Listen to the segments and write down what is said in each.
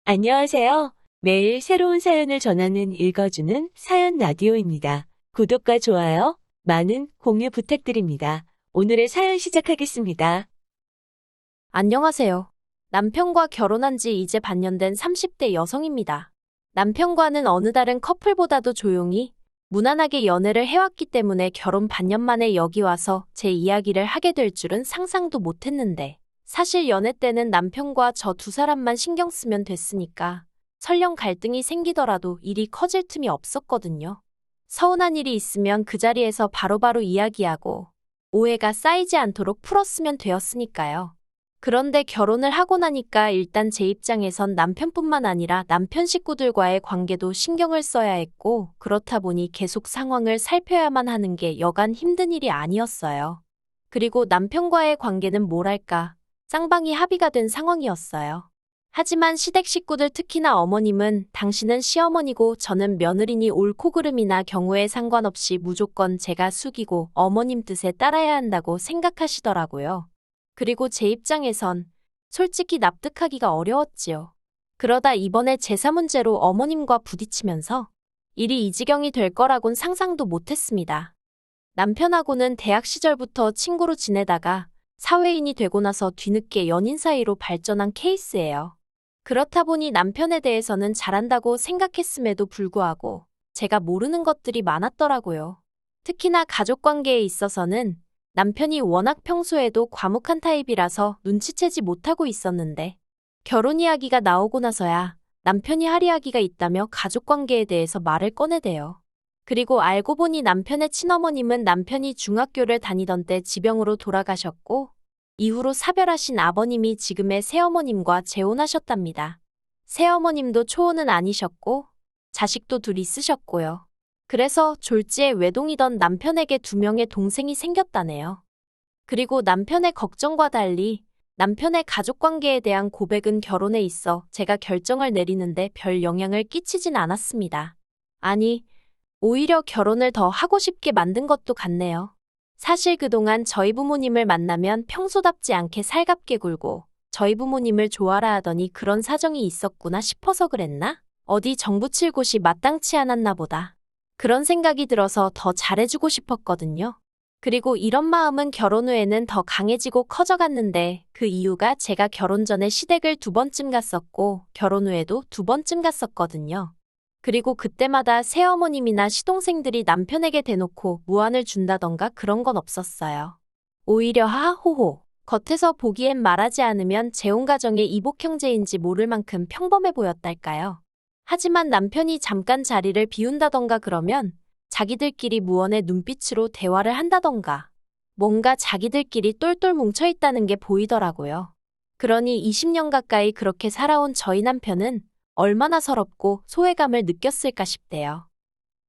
안녕하세요. 매일 새로운 사연을 전하는 읽어주는 사연 라디오입니다. 구독과 좋아요, 많은 공유 부탁드립니다. 오늘의 사연 시작하겠습니다. 안녕하세요. 남편과 결혼한 지 이제 반년 된 30대 여성입니다. 남편과는 어느 다른 커플보다도 조용히, 무난하게 연애를 해왔기 때문에 결혼 반년 만에 여기 와서 제 이야기를 하게 될 줄은 상상도 못했는데, 사실 연애 때는 남편과 저 두 사람만 신경 쓰면 됐으니까, 설령 갈등이 생기더라도 일이 커질 틈이 없었거든요. 서운한 일이 있으면 그 자리에서 바로바로 이야기하고, 오해가 쌓이지 않도록 풀었으면 되었으니까요. 그런데 결혼을 하고 나니까 일단 제 입장에선 남편뿐만 아니라 남편 식구들과의 관계도 신경을 써야 했고, 그렇다 보니 계속 상황을 살펴야만 하는 게 여간 힘든 일이 아니었어요. 그리고 남편과의 관계는 뭐랄까, 쌍방이 합의가 된 상황이었어요. 하지만 시댁 식구들 특히나 어머님은 당신은 시어머니고 저는 며느리니 옳고 그름이나 경우에 상관없이 무조건 제가 숙이고 어머님 뜻에 따라야 한다고 생각하시더라고요. 그리고 제 입장에선 솔직히 납득하기가 어려웠지요. 그러다 이번에 제사 문제로 어머님과 부딪히면서 일이 이 지경이 될 거라곤 상상도 못했습니다. 남편하고는 대학 시절부터 친구로 지내다가 사회인이 되고 나서 뒤늦게 연인 사이로 발전한 케이스예요. 그렇다 보니 남편에 대해서는 잘한다고 생각했음에도 불구하고 제가 모르는 것들이 많았더라고요. 특히나 가족 관계에 있어서는 남편이 워낙 평소에도 과묵한 타입이라서 눈치채지 못하고 있었는데 결혼 이야기가 나오고 나서야 남편이 할 이야기가 있다며 가족 관계에 대해서 말을 꺼내대요. 그리고 알고 보니 남편의 친어머님은 남편이 중학교를 다니던 때 지병으로 돌아가셨고 이후로 사별하신 아버님이 지금의 새어머님과 재혼하셨답니다. 새어머님도 초혼은 아니셨고 자식도 둘 있으셨고요. 그래서 졸지에 외동이던 남편에게 2명의 동생이 생겼다네요. 그리고 남편의 걱정과 달리 남편의 가족관계에 대한 고백은 결혼에 있어 제가 결정을 내리는데 별 영향을 끼치진 않았습니다. 아니, 오히려 결혼을 더 하고 싶게 만든 것도 같네요. 사실 그동안 저희 부모님을 만나면 평소답지 않게 살갑게 굴고 저희 부모님을 좋아라 하더니 그런 사정이 있었구나 싶어서 그랬나? 어디 정붙일 곳이 마땅치 않았나 보다. 그런 생각이 들어서 더 잘해주고 싶었거든요. 그리고 이런 마음은 결혼 후에는 더 강해지고 커져갔는데 그 이유가 제가 결혼 전에 시댁을 2번쯤 갔었고 결혼 후에도 2번쯤 갔었거든요. 그리고 그때마다 새어머님이나 시동생들이 남편에게 대놓고 무안을 준다던가 그런 건 없었어요. 오히려 하하호호. 겉에서 보기엔 말하지 않으면 재혼 가정의 이복 형제인지 모를 만큼 평범해 보였달까요. 하지만 남편이 잠깐 자리를 비운다던가 그러면 자기들끼리 무언의 눈빛으로 대화를 한다던가 뭔가 자기들끼리 똘똘 뭉쳐있다는 게 보이더라고요. 그러니 20년 가까이 그렇게 살아온 저희 남편은 얼마나 서럽고 소외감을 느꼈을까 싶대요.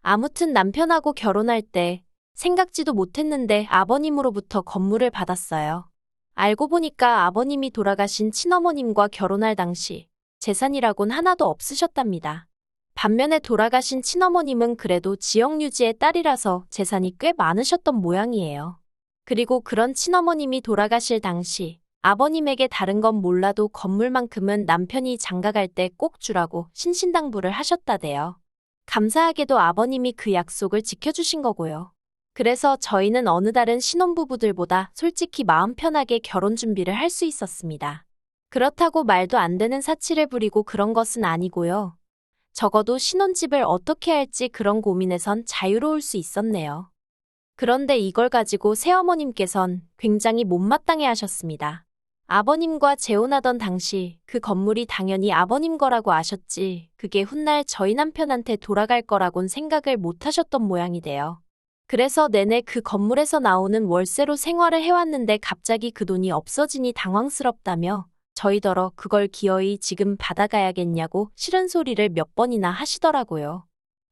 아무튼 남편하고 결혼할 때 생각지도 못했는데 아버님으로부터 건물을 받았어요. 알고 보니까 아버님이 돌아가신 친어머님과 결혼할 당시 재산이라곤 하나도 없으셨답니다. 반면에 돌아가신 친어머님은 그래도 지역 유지의 딸이라서 재산이 꽤 많으셨던 모양이에요. 그리고 그런 친어머님이 돌아가실 당시 아버님에게 다른 건 몰라도 건물만큼은 남편이 장가갈 때 꼭 주라고 신신당부를 하셨다대요. 감사하게도 아버님이 그 약속을 지켜주신 거고요. 그래서 저희는 어느 다른 신혼부부들보다 솔직히 마음 편하게 결혼 준비를 할 수 있었습니다. 그렇다고 말도 안 되는 사치를 부리고 그런 것은 아니고요. 적어도 신혼집을 어떻게 할지 그런 고민에선 자유로울 수 있었네요. 그런데 이걸 가지고 새어머님께선 굉장히 못마땅해 하셨습니다. 아버님과 재혼하던 당시 그 건물이 당연히 아버님 거라고 아셨지 그게 훗날 저희 남편한테 돌아갈 거라곤 생각을 못 하셨던 모양이래요. 그래서 내내 그 건물에서 나오는 월세로 생활을 해왔는데 갑자기 그 돈이 없어지니 당황스럽다며 저희더러 그걸 기어이 지금 받아가야겠냐고 싫은 소리를 몇 번이나 하시더라고요.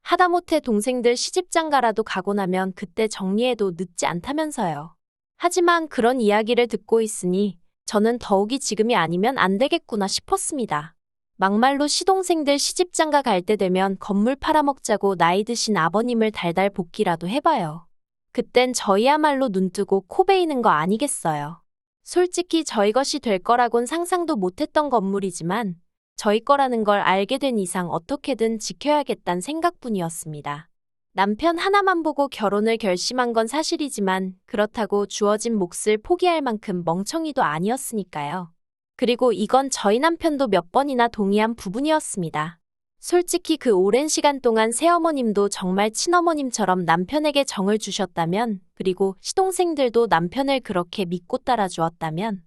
하다못해 동생들 시집장가라도 가고 나면 그때 정리해도 늦지 않다면서요. 하지만 그런 이야기를 듣고 있으니 저는 더욱이 지금이 아니면 안 되겠구나 싶었습니다. 막말로 시동생들 시집장가 갈 때 되면 건물 팔아먹자고 나이 드신 아버님을 달달 볶기라도 해봐요. 그땐 저희야말로 눈뜨고 코 베이는 거 아니겠어요. 솔직히 저희 것이 될 거라곤 상상도 못했던 건물이지만 저희 거라는 걸 알게 된 이상 어떻게든 지켜야겠다는 생각뿐이었습니다. 남편 하나만 보고 결혼을 결심한 건 사실이지만 그렇다고 주어진 몫을 포기할 만큼 멍청이도 아니었으니까요. 그리고 이건 저희 남편도 몇 번이나 동의한 부분이었습니다. 솔직히 그 오랜 시간 동안 새어머님도 정말 친어머님처럼 남편에게 정을 주셨다면, 그리고 시동생들도 남편을 그렇게 믿고 따라주었다면,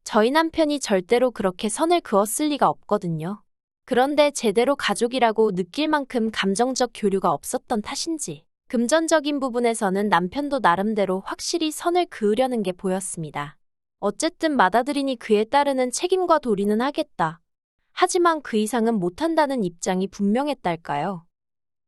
저희 남편이 절대로 그렇게 선을 그었을 리가 없거든요. 그런데 제대로 가족이라고 느낄 만큼 감정적 교류가 없었던 탓인지, 금전적인 부분에서는 남편도 나름대로 확실히 선을 그으려는 게 보였습니다. 어쨌든 맏아들이니 그에 따르는 책임과 도리는 하겠다. 하지만 그 이상은 못한다는 입장이 분명했달까요?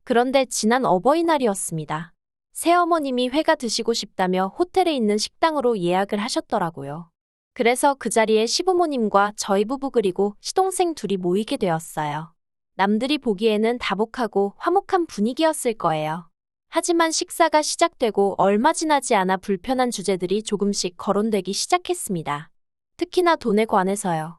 그런데 지난 어버이날이었습니다. 새어머님이 회가 드시고 싶다며 호텔에 있는 식당으로 예약을 하셨더라고요. 그래서 그 자리에 시부모님과 저희 부부 그리고 시동생 둘이 모이게 되었어요. 남들이 보기에는 다복하고 화목한 분위기였을 거예요. 하지만 식사가 시작되고 얼마 지나지 않아 불편한 주제들이 조금씩 거론되기 시작했습니다. 특히나 돈에 관해서요.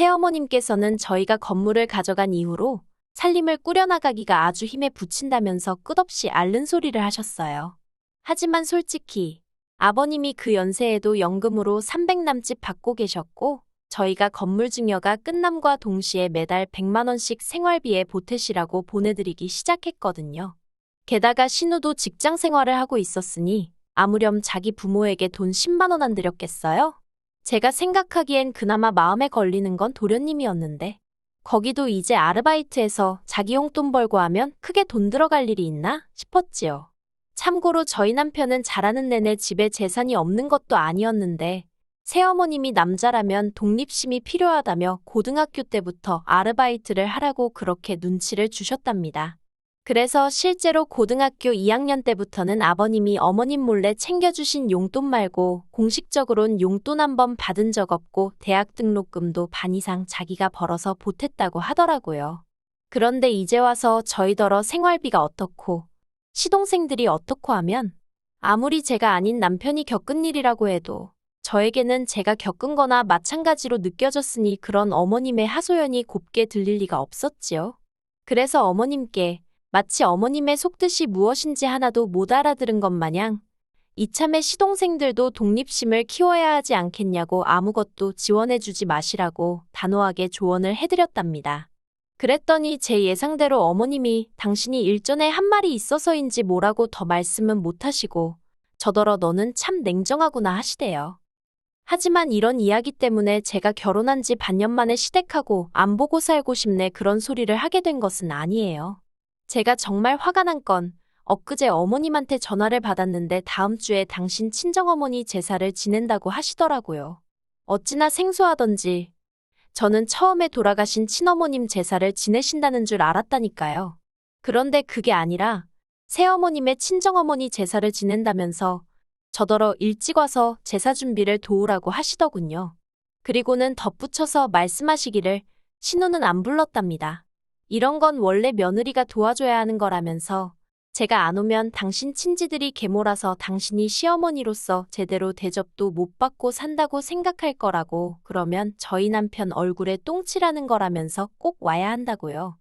새어머님께서는 저희가 건물을 가져간 이후로 살림을 꾸려나가기가 아주 힘에 부친다면서 끝없이 앓는 소리를 하셨어요. 하지만 솔직히 아버님이 그 연세에도 연금으로 300 남짓 받고 계셨고 저희가 건물 증여가 끝남과 동시에 매달 100만 원씩 생활비에 보태시라고 보내드리기 시작했거든요. 게다가 신우도 직장 생활을 하고 있었으니 아무렴 자기 부모에게 돈 10만 원 안 드렸겠어요? 제가 생각하기엔 그나마 마음에 걸리는 건 도련님이었는데 거기도 이제 아르바이트해서 자기 용돈 벌고 하면 크게 돈 들어갈 일이 있나 싶었지요. 참고로 저희 남편은 자라는 내내 집에 재산이 없는 것도 아니었는데 새어머님이 남자라면 독립심이 필요하다며 고등학교 때부터 아르바이트를 하라고 그렇게 눈치를 주셨답니다. 그래서 실제로 고등학교 2학년 때부터는 아버님이 어머님 몰래 챙겨주신 용돈 말고 공식적으론 용돈 한 번 받은 적 없고 대학 등록금도 반 이상 자기가 벌어서 보탰다고 하더라고요. 그런데 이제 와서 저희더러 생활비가 어떻고 시동생들이 어떻고 하면 아무리 제가 아닌 남편이 겪은 일이라고 해도 저에게는 제가 겪은 거나 마찬가지로 느껴졌으니 그런 어머님의 하소연이 곱게 들릴 리가 없었지요. 그래서 어머님께 마치 어머님의 속뜻이 무엇인지 하나도 못 알아들은 것 마냥 이참에 시동생들도 독립심을 키워야 하지 않겠냐고 아무것도 지원해주지 마시라고 단호하게 조언을 해드렸답니다. 그랬더니 제 예상대로 어머님이 당신이 일전에 한 말이 있어서인지 뭐라고 더 말씀은 못하시고 저더러 너는 참 냉정하구나 하시대요. 하지만 이런 이야기 때문에 제가 결혼한 지 반년 만에 시댁하고 안 보고 살고 싶네 그런 소리를 하게 된 것은 아니에요. 제가 정말 화가 난 건 엊그제 어머님한테 전화를 받았는데 다음 주에 당신 친정어머니 제사를 지낸다고 하시더라고요. 어찌나 생소하던지 저는 처음에 돌아가신 친어머님 제사를 지내신다는 줄 알았다니까요. 그런데 그게 아니라 새어머님의 친정어머니 제사를 지낸다면서 저더러 일찍 와서 제사 준비를 도우라고 하시더군요. 그리고는 덧붙여서 말씀하시기를 신우는 안 불렀답니다. 이런 건 원래 며느리가 도와줘야 하는 거라면서 제가 안 오면 당신 친지들이 계몰아서 당신이 시어머니로서 제대로 대접도 못 받고 산다고 생각할 거라고 그러면 저희 남편 얼굴에 똥칠하는 거라면서 꼭 와야 한다고요.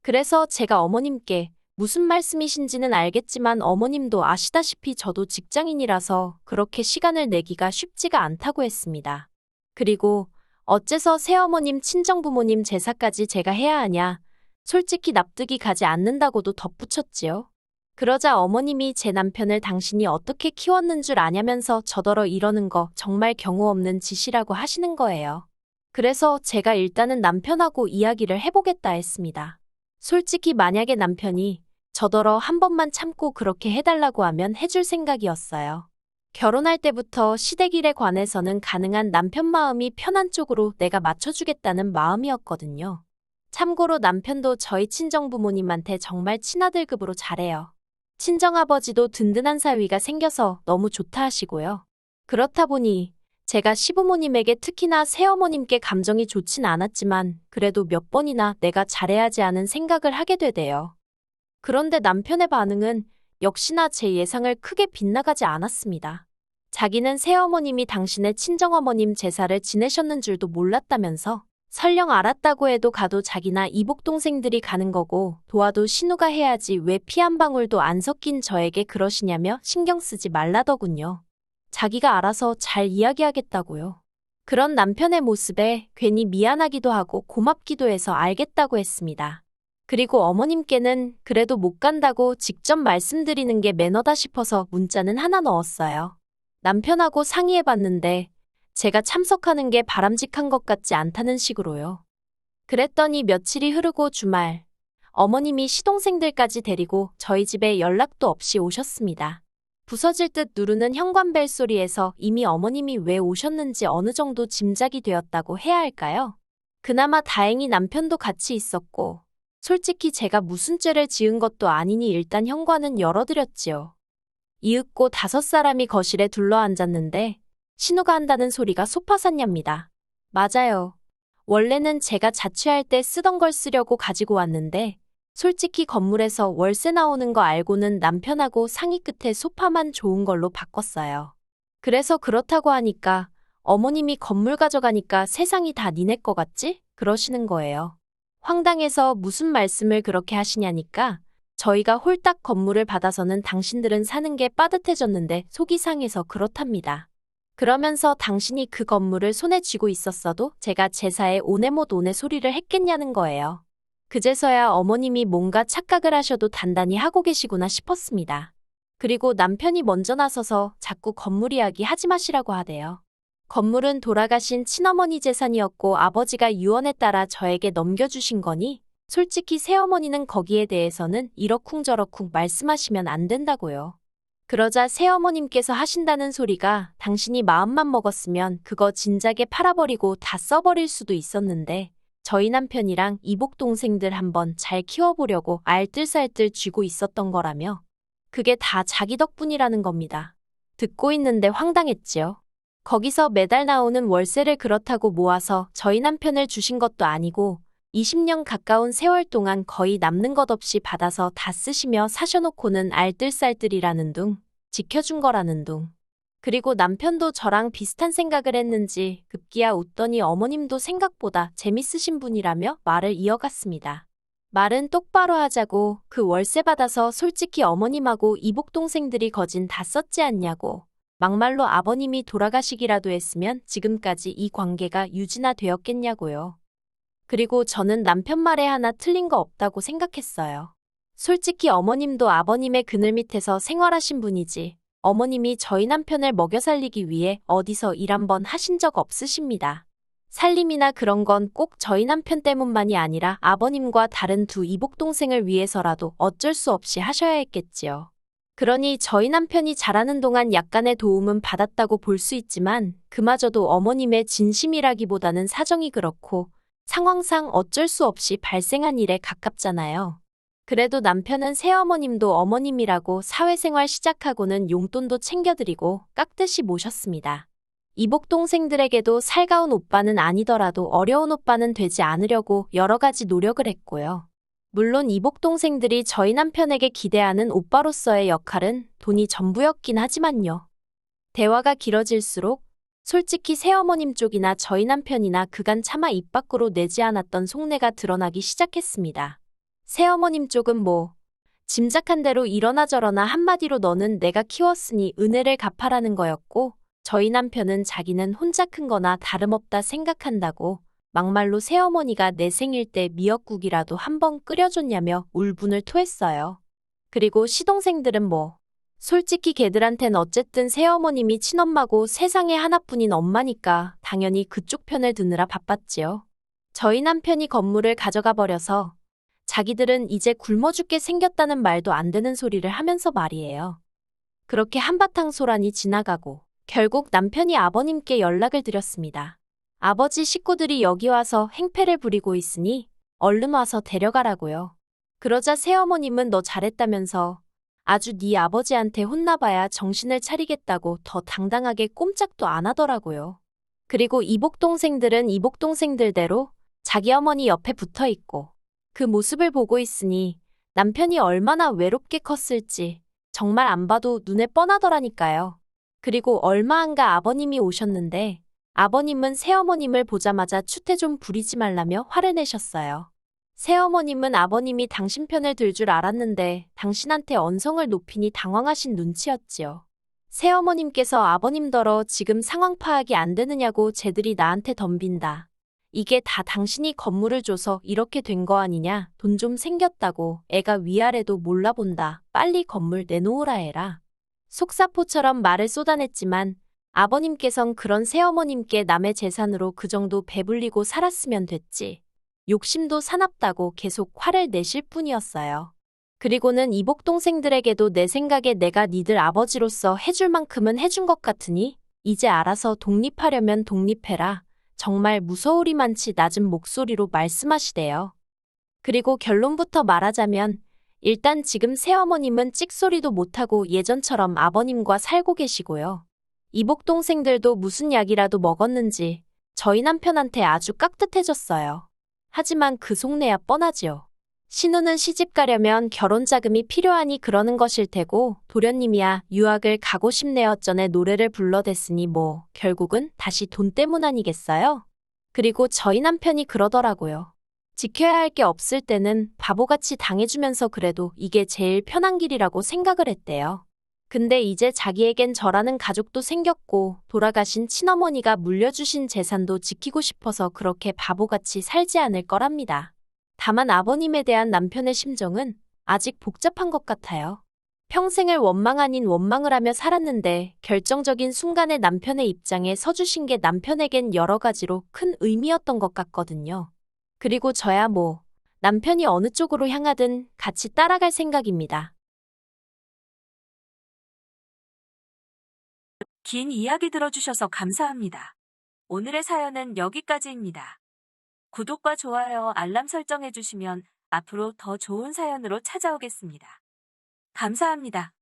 그래서 제가 어머님께 무슨 말씀이신지는 알겠지만 어머님도 아시다시피 저도 직장인이라서 그렇게 시간을 내기가 쉽지가 않다고 했습니다. 그리고 어째서 새어머님 친정부모님 제사까지 제가 해야 하냐. 솔직히 납득이 가지 않는다고도 덧붙였지요. 그러자 어머님이 제 남편을 당신이 어떻게 키웠는 줄 아냐면서 저더러 이러는 거 정말 경우 없는 짓이라고 하시는 거예요. 그래서 제가 일단은 남편하고 이야기를 해보겠다 했습니다. 솔직히 만약에 남편이 저더러 한 번만 참고 그렇게 해달라고 하면 해줄 생각이었어요. 결혼할 때부터 시댁일에 관해서는 가능한 남편 마음이 편한 쪽으로 내가 맞춰주겠다는 마음이었거든요. 참고로 남편도 저희 친정부모님한테 정말 친아들급으로 잘해요. 친정아버지도 든든한 사위가 생겨서 너무 좋다 하시고요. 그렇다 보니 제가 시부모님에게 특히나 새어머님께 감정이 좋진 않았지만 그래도 몇 번이나 내가 잘해야지 하는 생각을 하게 되대요. 그런데 남편의 반응은 역시나 제 예상을 크게 빗나가지 않았습니다. 자기는 새어머님이 당신의 친정어머님 제사를 지내셨는 줄도 몰랐다면서 설령 알았다고 해도 가도 자기나 이복 동생들이 가는 거고 도와도 신우가 해야지 왜 피 한 방울도 안 섞인 저에게 그러시냐며 신경 쓰지 말라더군요. 자기가 알아서 잘 이야기하겠다고요. 그런 남편의 모습에 괜히 미안하기도 하고 고맙기도 해서 알겠다고 했습니다. 그리고 어머님께는 그래도 못 간다고 직접 말씀드리는 게 매너다 싶어서 문자는 하나 넣었어요. 남편하고 상의해봤는데 제가 참석하는 게 바람직한 것 같지 않다는 식으로요. 그랬더니 며칠이 흐르고 주말, 어머님이 시동생들까지 데리고 저희 집에 연락도 없이 오셨습니다. 부서질 듯 누르는 현관벨 소리에서 이미 어머님이 왜 오셨는지 어느 정도 짐작이 되었다고 해야 할까요? 그나마 다행히 남편도 같이 있었고, 솔직히 제가 무슨 죄를 지은 것도 아니니 일단 현관은 열어드렸지요. 이윽고 5사람이 거실에 둘러앉았는데 신우가 한다는 소리가 소파샀냐입니다. 맞아요. 원래는 제가 자취할 때 쓰던 걸 쓰려고 가지고 왔는데 솔직히 건물에서 월세 나오는 거 알고는 남편하고 상의 끝에 소파만 좋은 걸로 바꿨어요. 그래서 그렇다고 하니까 어머님이 건물 가져가니까 세상이 다 니네 거 같지? 그러시는 거예요. 황당해서 무슨 말씀을 그렇게 하시냐니까 저희가 홀딱 건물을 받아서는 당신들은 사는 게 빠듯해졌는데 속이 상해서 그렇답니다. 그러면서 당신이 그 건물을 손에 쥐고 있었어도 제가 제사에 오네 못 오네 소리를 했겠냐는 거예요. 그제서야 어머님이 뭔가 착각을 하셔도 단단히 하고 계시구나 싶었습니다. 그리고 남편이 먼저 나서서 자꾸 건물 이야기 하지 마시라고 하대요. 건물은 돌아가신 친어머니 재산이었고 아버지가 유언에 따라 저에게 넘겨주신 거니 솔직히 새어머니는 거기에 대해서는 이러쿵저러쿵 말씀하시면 안 된다고요. 그러자 새어머님께서 하신다는 소리가 당신이 마음만 먹었으면 그거 진작에 팔아버리고 다 써버릴 수도 있었는데 저희 남편이랑 이복 동생들 한번 잘 키워보려고 알뜰살뜰 쥐고 있었던 거라며 그게 다 자기 덕분이라는 겁니다. 듣고 있는데 황당했지요. 거기서 매달 나오는 월세를 그렇다고 모아서 저희 남편을 주신 것도 아니고 20년 가까운 세월 동안 거의 남는 것 없이 받아서 다 쓰시며 사셔놓고는 알뜰살뜰이라는 둥, 지켜준 거라는 둥. 그리고 남편도 저랑 비슷한 생각을 했는지 급기야 웃더니 어머님도 생각보다 재밌으신 분이라며 말을 이어갔습니다. 말은 똑바로 하자고 그 월세 받아서 솔직히 어머님하고 이복 동생들이 거진 다 썼지 않냐고. 막말로 아버님이 돌아가시기라도 했으면 지금까지 이 관계가 유지나 되었겠냐고요. 그리고 저는 남편 말에 하나 틀린 거 없다고 생각했어요. 솔직히 어머님도 아버님의 그늘 밑에서 생활하신 분이지 어머님이 저희 남편을 먹여 살리기 위해 어디서 일 한번 하신 적 없으십니다. 살림이나 그런 건 꼭 저희 남편 때문만이 아니라 아버님과 다른 두 이복 동생을 위해서라도 어쩔 수 없이 하셔야 했겠지요. 그러니 저희 남편이 자라는 동안 약간의 도움은 받았다고 볼 수 있지만 그마저도 어머님의 진심이라기보다는 사정이 그렇고 상황상 어쩔 수 없이 발생한 일에 가깝잖아요. 그래도 남편은 새어머님도 어머님이라고 사회생활 시작하고는 용돈도 챙겨드리고 깍듯이 모셨습니다. 이복 동생들에게도 살가운 오빠는 아니더라도 어려운 오빠는 되지 않으려고 여러 가지 노력을 했고요. 물론 이복 동생들이 저희 남편에게 기대하는 오빠로서의 역할은 돈이 전부였긴 하지만요. 대화가 길어질수록 솔직히 새어머님 쪽이나 저희 남편이나 그간 차마 입 밖으로 내지 않았던 속내가 드러나기 시작했습니다. 새어머님 쪽은 뭐 짐작한 대로 이러나 저러나 한마디로 너는 내가 키웠으니 은혜를 갚아라는 거였고 저희 남편은 자기는 혼자 큰 거나 다름없다 생각한다고 막말로 새어머니가 내 생일 때 미역국이라도 한번 끓여줬냐며 울분을 토했어요. 그리고 시동생들은 뭐 솔직히 걔들한텐 어쨌든 새어머님이 친엄마고 세상에 하나뿐인 엄마니까 당연히 그쪽 편을 드느라 바빴지요. 저희 남편이 건물을 가져가 버려서 자기들은 이제 굶어 죽게 생겼다는 말도 안 되는 소리를 하면서 말이에요. 그렇게 한바탕 소란이 지나가고 결국 남편이 아버님께 연락을 드렸습니다. 아버지 식구들이 여기 와서 행패를 부리고 있으니 얼른 와서 데려가라고요. 그러자 새어머님은 너 잘했다면서 아주 네 아버지한테 혼나봐야 정신을 차리겠다고 더 당당하게 꼼짝도 안 하더라고요. 그리고 이복 동생들은 이복 동생들대로 자기 어머니 옆에 붙어 있고 그 모습을 보고 있으니 남편이 얼마나 외롭게 컸을지 정말 안 봐도 눈에 뻔하더라니까요. 그리고 얼마 안가 아버님이 오셨는데 아버님은 새어머님을 보자마자 추태 좀 부리지 말라며 화를 내셨어요. 새어머님은 아버님이 당신 편을 들 줄 알았는데 당신한테 언성을 높이니 당황하신 눈치였지요. 새어머님께서 아버님더러 지금 상황 파악이 안 되느냐고 쟤들이 나한테 덤빈다. 이게 다 당신이 건물을 줘서 이렇게 된 거 아니냐? 돈 좀 생겼다고 애가 위아래도 몰라본다. 빨리 건물 내놓으라 해라. 속사포처럼 말을 쏟아냈지만 아버님께선 그런 새어머님께 남의 재산으로 그 정도 배불리고 살았으면 됐지. 욕심도 사납다고 계속 화를 내실 뿐이었어요. 그리고는 이복 동생들에게도 내 생각에 내가 니들 아버지로서 해줄 만큼은 해준 것 같으니 이제 알아서 독립하려면 독립해라. 정말 무서우리만치 낮은 목소리로 말씀하시대요. 그리고 결론부터 말하자면 일단 지금 새어머님은 찍소리도 못하고 예전처럼 아버님과 살고 계시고요. 이복 동생들도 무슨 약이라도 먹었는지 저희 남편한테 아주 깍듯해졌어요. 하지만 그 속내야 뻔하지요. 신우는 시집 가려면 결혼 자금이 필요하니 그러는 것일 테고 도련님이야 유학을 가고 싶네요 전에 노래를 불러댔으니 뭐 결국은 다시 돈 때문 아니겠어요? 그리고 저희 남편이 그러더라고요. 지켜야 할 게 없을 때는 바보같이 당해주면서 그래도 이게 제일 편한 길이라고 생각을 했대요. 근데 이제 자기에겐 저라는 가족도 생겼고 돌아가신 친어머니가 물려주신 재산도 지키고 싶어서 그렇게 바보같이 살지 않을 거랍니다. 다만 아버님에 대한 남편의 심정은 아직 복잡한 것 같아요. 평생을 원망 아닌 원망을 하며 살았는데 결정적인 순간에 남편의 입장에 서주신 게 남편에겐 여러 가지로 큰 의미였던 것 같거든요. 그리고 저야 뭐 남편이 어느 쪽으로 향하든 같이 따라갈 생각입니다. 긴 이야기 들어주셔서 감사합니다. 오늘의 사연은 여기까지입니다. 구독과 좋아요, 알람 설정해주시면 앞으로 더 좋은 사연으로 찾아오겠습니다. 감사합니다.